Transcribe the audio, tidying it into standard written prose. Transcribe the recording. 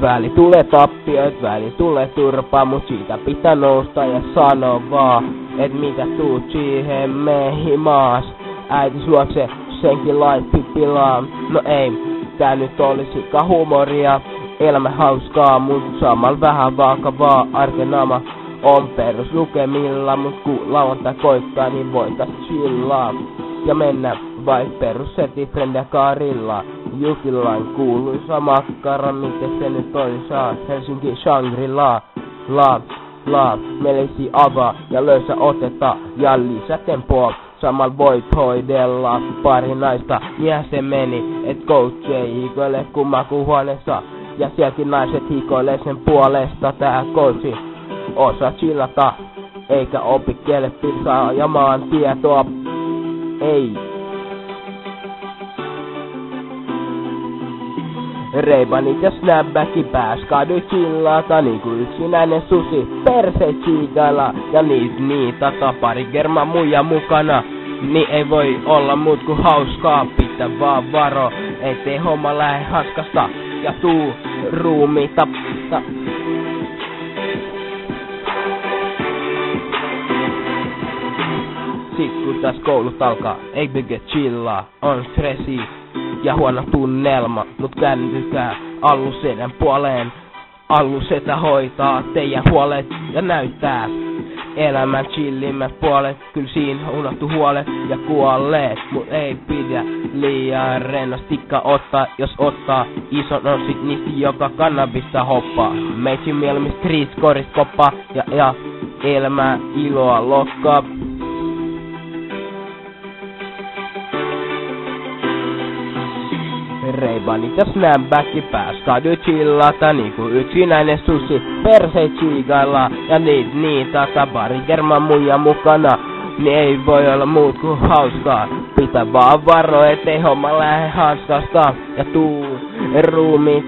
Väli tulee tappioit, väli tulee turpaa, mut siitä pitää nousta ja sano vaan, et mitä tuut siihen meihin maas. Äitis luokse senkin laitti pilaan. No ei, tää nyt olisikaan huumoria. Elämä hauskaa, mut samalla vähän vakavaa. Arkenama on peruslukemilla, mut kun lauantai koittaa, niin voitais chillaa. Ja mennä vaik perussetti frendiä kaarilla. Jukillain kuuluisa makkara, miten se nyt saa. Helsinki Shangri-La, la, melesi avaa ja löysä oteta ja lisätempoa. Samalla voit hoidella pari naista, ja se meni, et coach ei hikoile kun makuuhuoneessa. Ja sielläkin naiset hikoilee sen puolesta, tää coachi osaa chillata, eikä opi kiele pilsaa ja maan tietoa. Ei. Reibanit ja snapbacki pääs kadui chillata niinku yksinäinen susi perse chiikailla. Ja niitä pari germa muija mukana. Niin ei voi olla muut ku hauskaa, pitää vaan varo, ettei homma lähe haskasta. Ja tuu ruumiita. Sit kun täs koulut alkaa, ei pidä chillaa, on stressi ja huono tunnelma, mut kääntykää Allusedän puoleen. Allusetä hoitaa teidän huolet ja näyttää elämän chillimmät puolet. Kyl siinä unohtu huolet ja kuolleet, mut ei pidä liian rennostikka ottaa. Jos ottaa ison on sit niistä joka kannabista hoppaa. Meitsi mieluummin striiskoris koppaa ja elämää iloa lokkaa. Reibanit ja snapbacki pääs kadui chillata niinku yksinäinen susi perse chiikailla. Ja niitä pari german muija mukana. Niin ei voi olla muut kuin hauskaa. Pitää vaan varo ettei homma lähe hanskasta. Ja tuu ruumiin